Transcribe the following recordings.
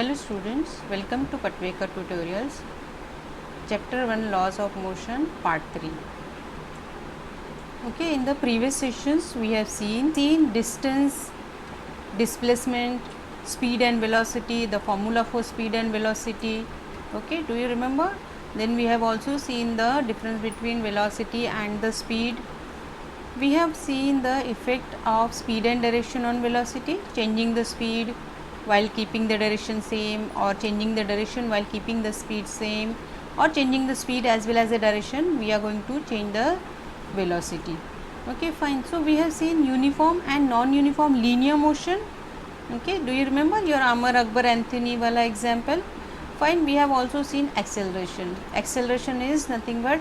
Hello students, welcome to Patvekar Tutorials, Chapter 1 Laws of Motion, Part 3. Okay, in the previous sessions we have seen distance, displacement, speed and velocity, the formula for speed and velocity. Okay, do you remember? Then we have also seen the difference between velocity and the speed. We have seen the effect of speed and direction on velocity, changing the speed while keeping the direction same, or changing the direction while keeping the speed same, or changing the speed as well as the direction. We are going to change the velocity. Okay, fine. So we have seen uniform and non-uniform linear motion. Okay, do you remember your Amar Akbar Anthony wala example? Fine. We have also seen acceleration. Acceleration is nothing but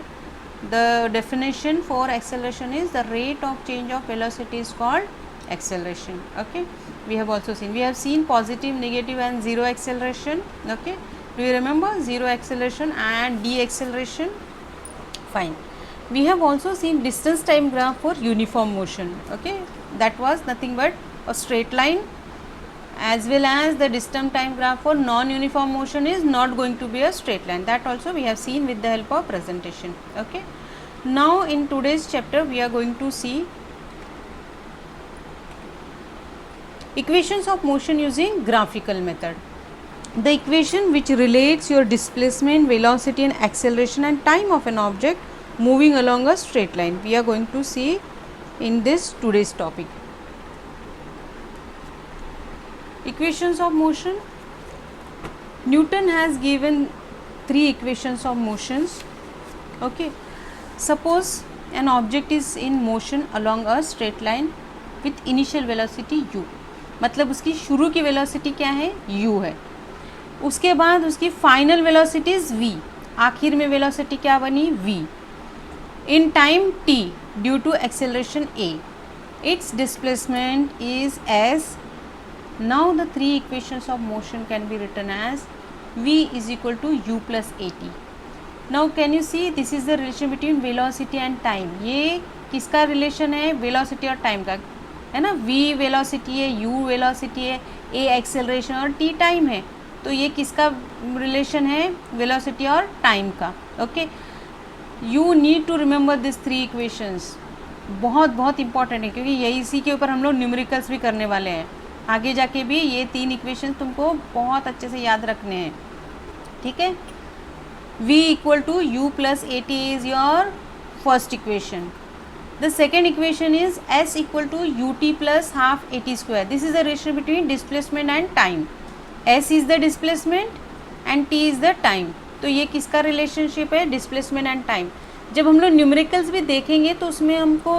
the definition for acceleration is the rate of change of velocity is called acceleration. Okay, we have also seen, we have seen positive, negative and zero acceleration. Okay, do you remember zero acceleration and deceleration? Fine. We have also seen distance time graph for uniform motion. Okay, that was nothing but a straight line, as well as the distance time graph for non-uniform motion is not going to be a straight line. That also we have seen with the help of presentation. Okay. Now in today's chapter we are going to see equations of motion using graphical method. The equation which relates your displacement, velocity and acceleration and time of an object moving along a straight line, we are going to see in this today's topic. Equations of motion. Newton has given 3 equations of motions. Okay, suppose an object is in motion along a straight line with initial velocity u, मतलब उसकी शुरू की velocity क्या है, u है. उसके बाद उसकी फाइनल वेलोसिटी इज v, आखिर में वेलोसिटी क्या बनी, v. In time t due to acceleration a, it's displacement is s. Now the 3 equations of motion can be written as v is equal to u plus at. Now can you see this is the relation between velocity and time. ये किसका relation है, velocity और time का है ना. v velocity है, u velocity है, a acceleration और t टाइम है. तो ये किसका रिलेशन है, वेलोसिटी और टाइम का. Okay, you need to remember this 3 equations. बहुत बहुत इंपॉर्टेंट है, क्योंकि यही इसी के ऊपर हम लोग न्यूमेरिकल्स भी करने वाले हैं. आगे जाके भी ये 3 इक्वेशन तुमको बहुत अच्छे से याद रखने हैं. ठीक है. v equal to u plus at is your first equation. The second equation is s equal to ut plus half at square. This is the relation between displacement and time. s is the displacement and t is the time. तो ये किसका relationship है, displacement and time. जब हम लोग numericals भी देखेंगे तो उसमें हमको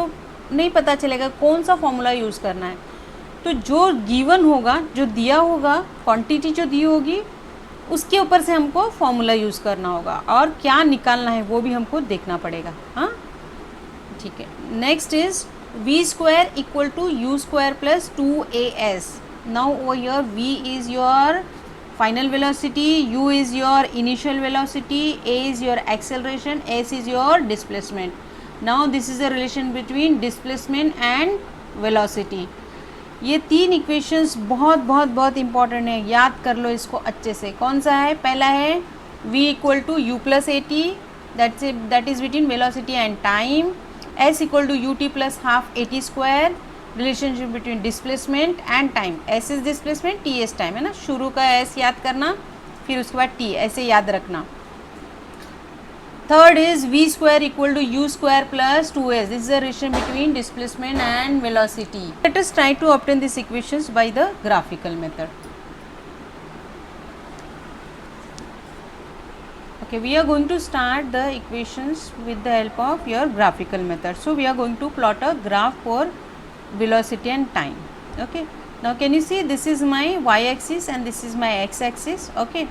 नहीं पता चलेगा कौन सा फॉर्मूला यूज़ करना है. तो जो गिवन होगा, जो दिया होगा, क्वांटिटी जो दी होगी, उसके ऊपर से हमको फॉर्मूला यूज़ करना होगा, और क्या निकालना है वो भी हमको देखना पड़ेगा. हाँ, ठीक है. Next is v square equal to u square plus 2as. Now over your v is your final velocity, u is your initial velocity, a is your acceleration, s is your displacement. Now this is the relation between displacement and velocity. ये 3 equations बहुत बहुत बहुत important है, याद कर लो इसको अच्छे से. कौन सा है, पहला है v equal to u plus a t, that is between velocity and time. s equal to u t plus half a t square, relationship between displacement and time. s is displacement, t is time, है ना. शुरू का s याद करना, फिर उसके बाद t, ऐसे याद रखना. Third is v square equal to u square plus 2s. This is the relation between displacement and velocity. Let us try to obtain these equations by the graphical method. Okay, we are going to start the equations with the help of your graphical method. So we are going to plot a graph for velocity and time. Okay. Now can you see this is my y-axis and this is my x-axis. Okay.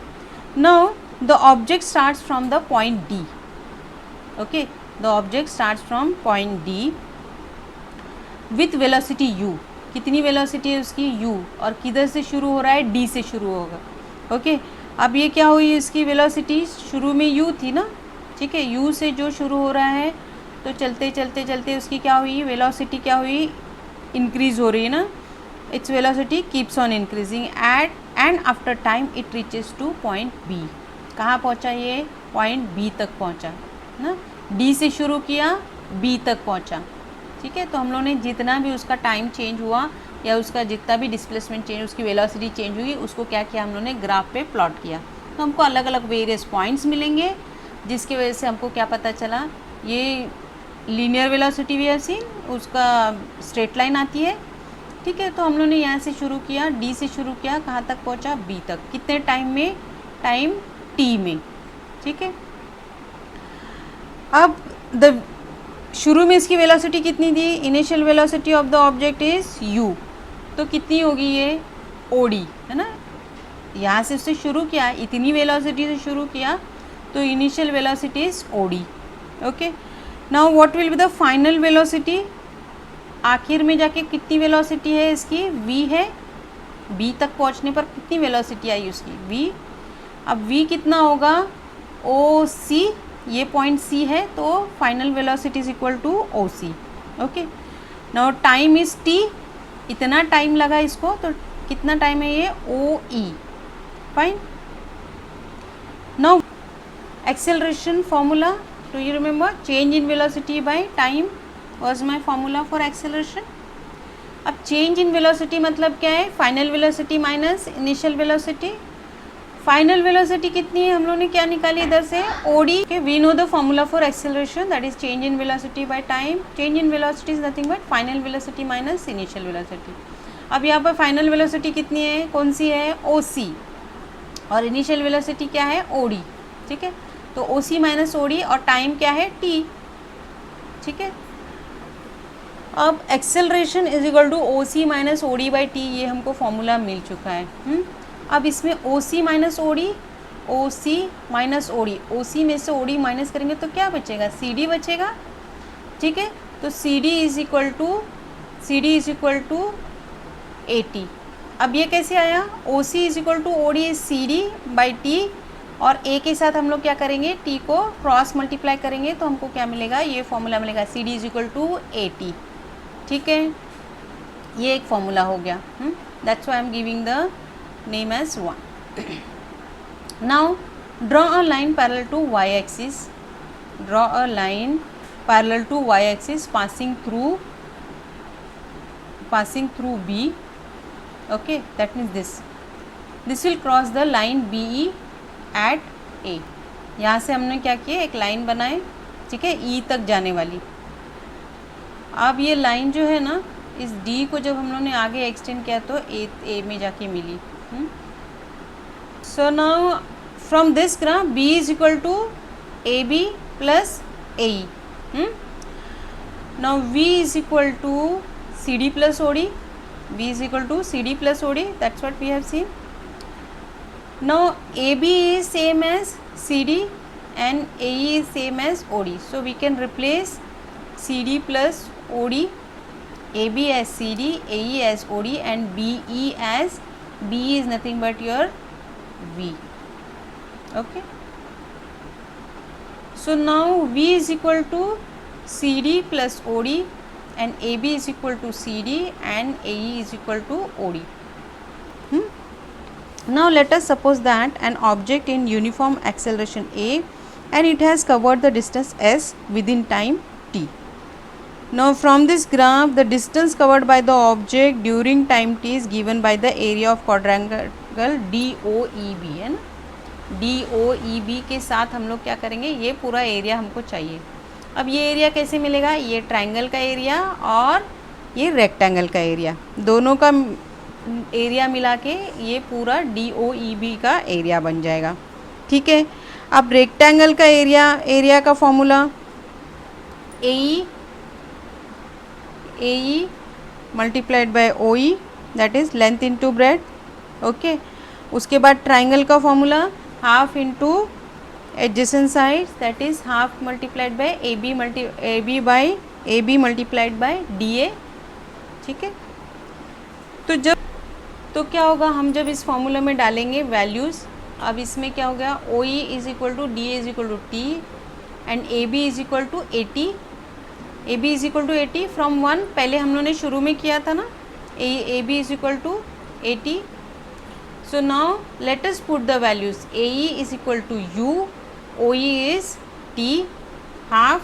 Now the object starts from the point D. Okay, the object starts from point D with velocity u. कितनी velocity है उसकी, u, और किधर से शुरू हो रहा है, d से शुरू होगा. ओके, अब ये क्या हुई, इसकी वेलोसिटी शुरू में u थी ना. ठीक है, u से जो शुरू हो रहा है, तो चलते चलते चलते उसकी क्या हुई, वेलोसिटी क्या हुई, इंक्रीज हो रही है ना. its velocity keeps on increasing. And after time it reaches to point b. कहाँ पहुँचा ये? पॉइंट बी तक पहुँचा ना, डी से शुरू किया बी तक पहुँचा, ठीक है। तो हम लोगों ने जितना भी उसका टाइम चेंज हुआ या उसका जितना भी डिस्प्लेसमेंट चेंज, उसकी वेलोसिटी चेंज हुई, उसको क्या किया हम लोगों ने? ग्राफ पे प्लॉट किया। तो हमको अलग अलग वेरियस पॉइंट्स मिलेंगे, जिसकी वजह से हमको क्या पता चला, ये लीनियर वेलोसिटी भी ऐसी उसका स्ट्रेट लाइन आती है, ठीक है। तो हम लोगों ने यहाँ से शुरू किया, डी से शुरू किया, कहाँ तक पहुँचा? बी तक। कितने टाइम में? टाइम टी में, ठीक है। अब शुरू में इसकी वेलोसिटी कितनी थी? Initial velocity of the object is u, तो कितनी होगी ये? ओडी, है ना। यहाँ से उससे शुरू किया, इतनी वेलोसिटी से शुरू किया, तो initial velocity is OD, okay. Now what will be the final velocity? आखिर में जाके कितनी वेलोसिटी है इसकी? v है। b तक पहुँचने पर कितनी वेलोसिटी आई उसकी? v। अब v कितना होगा? ओ सी, ये पॉइंट C है, तो final velocity is equal to O C, okay. Now time is t, इतना टाइम लगा इसको, तो कितना टाइम है ये? O E, fine. Now acceleration formula, do you remember? Change in velocity by time was my formula for acceleration. अब change in velocity मतलब क्या है? Final velocity minus initial velocity. Final velocity कितनी है? हम लोगों ने क्या निकाली इधर से? OD. We know the formula for acceleration, that is change in velocity by time. Change in velocity is nothing but final velocity minus initial velocity. अब यहाँ पर फाइनल वेलोसिटी कितनी है? कौन सी है? ओ सी, और इनिशियल वेलोसिटी क्या है? ओडी, ठीक है। तो ओ सी माइनस ओडी, और टाइम क्या है? टी, ठीक है। अब acceleration is equal to O C minus OD by T, ये हमको फॉर्मूला मिल चुका है। अब इसमें O C minus OD, O C minus OD, O C में से ओडी माइनस करेंगे तो क्या बचेगा? सी डी बचेगा, ठीक है। तो C D is equal to A T. अब ये कैसे आया? O C is equal to OD is C D by T, और ए के साथ हम लोग क्या करेंगे? टी को क्रॉस मल्टीप्लाई करेंगे, तो हमको क्या मिलेगा? ये फॉर्मूला मिलेगा, C D is equal to A T, ठीक है। ये एक फॉर्मूला हो गया, that's why I am giving the name as 1. Now draw a line parallel to y axis. Draw a line parallel to y axis passing through B. Okay, that means this will cross the line BE at A. यहाँ से हमने क्या किया? एक line बनाए, ठीक है, E तक जाने वाली। अब ये लाइन जो है ना, इस D को जब हम लोगों ने आगे एक्सटेंड किया तो A में जाके मिली। So now from this graph B is equal to AB plus AE. Now V is equal to CD plus OD. B is equal to CD plus OD. That's what we have seen. Now AB is same as CD and AE is same as OD. So we can replace CD plus OD, AB as CD, AE as OD, and BE as BE is nothing but your V. Okay. So now V is equal to CD plus OD, and AB is equal to CD, and AE is equal to OD. Now let us suppose that an object in uniform acceleration A, and it has covered the distance s within time t. Now from this graph, the distance covered by the object during time t is given by the area of quadrangle DOEB, है ना। DOEB के साथ हम लोग क्या करेंगे? ये पूरा एरिया हमको चाहिए। अब ये एरिया कैसे मिलेगा? ये ट्रायंगल का एरिया और ये रेक्टेंगल का एरिया, दोनों का एरिया मिला के ये पूरा DOEB का एरिया बन जाएगा, ठीक है। अब रेक्टेंगल का एरिया का formula AE multiplied by OE, that is length into breadth, okay. उसके बाद ट्राइंगल का formula half into adjacent sides, that is half multiplied bye AB multiplied by DA, ठीक है। तो क्या होगा? हम जब इस फॉर्मूला में डालेंगे वैल्यूज़, अब इसमें क्या हो गया? OE is equal to DA is equal to T, and AB is equal to 80, AB is equal to 80 from 1, पहले हम लोगों ने शुरू में किया था ना, AB is equal to 80। So now let us put the values. AE is equal to U, OE is T, half,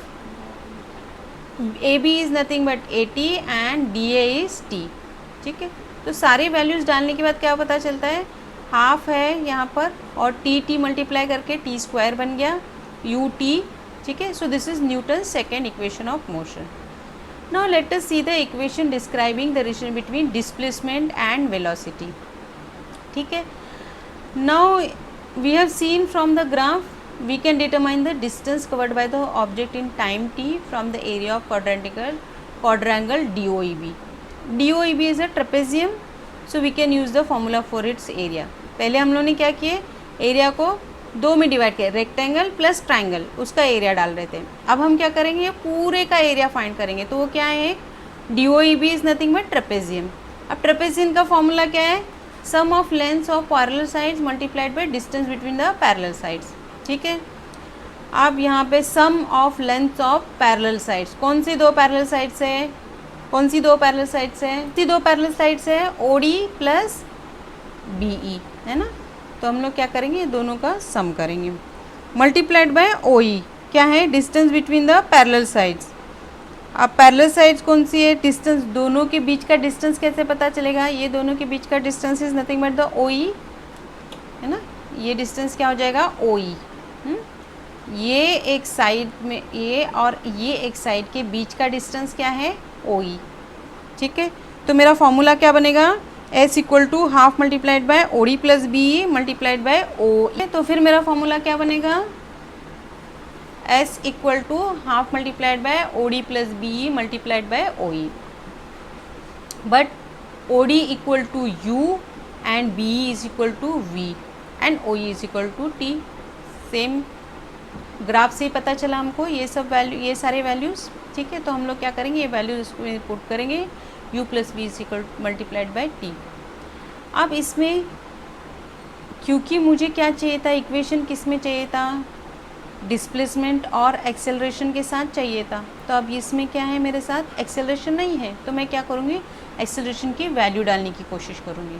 AB is nothing but AT and DA is T. ठीक है, तो सारी वैल्यूज़ डालने के बाद क्या पता चलता है, हाफ है यहाँ पर और टी मल्टीप्लाई करके टी स्क्वायर बन गया यू टी. ठीक है, so this is Newton second equation of motion. Now let us see the equation describing the relation between displacement and velocity. ठीक है, now we have seen from the graph we can determine the distance covered by the object in time t from the area of quadrangle DOEB. DOEB is a trapezium, so we can use the formula for its area. पहले हम लोगों ने क्या किए, area को दो में divide किया, रेक्टेंगल प्लस ट्राइंगल, उसका एरिया डाल रहे थे. अब हम क्या करेंगे, पूरे का एरिया फाइंड करेंगे. तो वो क्या है, DOEB is nothing but trapezium. अब ट्रेपेजियम का फॉर्मूला क्या है, sum of lengths of parallel sides multiplied by distance between the parallel sides. ठीक है, अब यहाँ पे sum of length of parallel sides, कौन सी दो पैरेलल साइड्स है, कौन सी दो पैरेलल साइड्स है, दो पैरेलल साइड्स है OD प्लस BE, है ना. तो हम लोग क्या करेंगे, दोनों का सम करेंगे मल्टीप्लाइड बाय OE, क्या है, distance between the parallel sides. अब पैरेलल साइड्स कौन सी है, डिस्टेंस, दोनों के बीच का डिस्टेंस कैसे पता चलेगा, ये दोनों के बीच का distance is nothing but the OE, है ना. ये डिस्टेंस क्या हो जाएगा, OE. ये एक साइड में, ये और ये एक साइड के बीच का डिस्टेंस क्या है, OE. ठीक है, तो मेरा फॉर्मूला क्या बनेगा, S equal to half multiplied by OD plus BE multiplied by OE. तो फिर मेरा फॉर्मूला क्या बनेगा, S equal to half multiplied by OD plus BE multiplied by OE. But OD equal to U and BE is equal to V and OE is equal to T. Same graph से ही पता चला हमको ये सब value, ये सारे values. ठीक है, तो हम लोग क्या करेंगे, ये वैल्यूज इसको पुट करेंगे, U plus B is equal multiplied by T. अब इसमें क्योंकि मुझे क्या चाहिए था, इक्वेशन किस में चाहिए था, डिस्प्लेसमेंट और एक्सेलरेशन के साथ चाहिए था. तो अब इसमें क्या है, मेरे साथ एक्सेलरेशन नहीं है, तो मैं क्या करूँगी, एक्सेलरेशन की वैल्यू डालने की कोशिश करूँगी.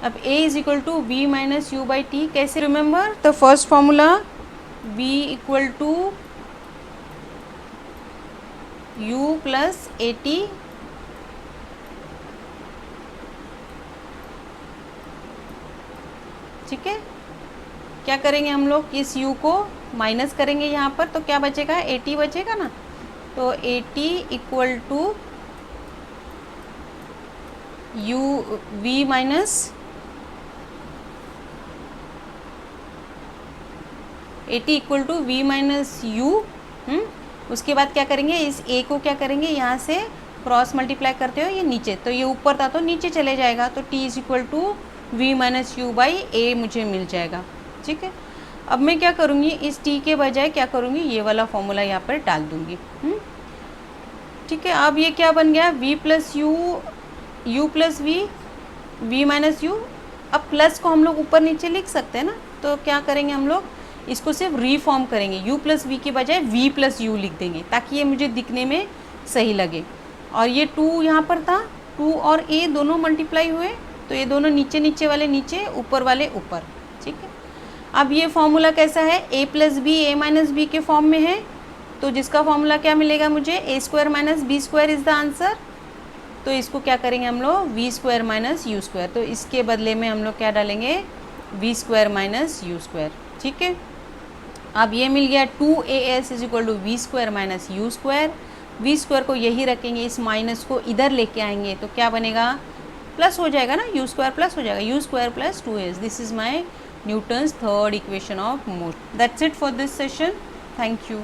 अब A is equal to V minus U by T. कैसे remember, the first formula V equal to U plus AT ठीक है. क्या करेंगे हम लोग, इस U को माइनस करेंगे यहाँ पर, तो क्या बचेगा, AT बचेगा ना. तो AT equal to U V minus AT equal to V minus U. उसके बाद क्या करेंगे, इस A को क्या करेंगे, यहाँ से क्रॉस मल्टीप्लाई करते हो, ये नीचे, तो ये ऊपर था तो नीचे चले जाएगा, तो T is equal to V minus U by A मुझे मिल जाएगा. ठीक है, अब मैं क्या करूँगी, इस T के बजाय क्या करूँगी, ये वाला फॉर्मूला यहाँ पर डाल दूँगी. ठीक है, अब ये क्या बन गया, V plus U plus V minus U. अब प्लस को हम लोग ऊपर नीचे लिख सकते हैं ना, तो क्या करेंगे हम लोग, इसको सिर्फ रीफॉर्म करेंगे, U प्लस V के बजाय V प्लस U लिख देंगे, ताकि ये मुझे दिखने में सही लगे. और ये 2 यहाँ पर था, 2 और A दोनों मल्टीप्लाई हुए, तो ये दोनों नीचे नीचे वाले नीचे, ऊपर वाले ऊपर. ठीक है, अब ये फॉर्मूला कैसा है, A plus B A minus B के फॉर्म में है, तो जिसका फॉर्मूला क्या मिलेगा मुझे, A square minus B square is the answer. तो इसको क्या करेंगे हम लोग, V square minus U square, तो इसके बदले में हम लोग क्या डालेंगे, V square minus U square. ठीक है, अब ये मिल गया 2AS is equal to V square minus U square. V square को यही रखेंगे, इस माइनस को इधर लेके आएंगे, तो क्या बनेगा, प्लस हो जाएगा ना, यू स्क्वायर प्लस हो जाएगा, you square plus 2AS. This is my Newton's third equation of motion. That's it for this session. Thank you.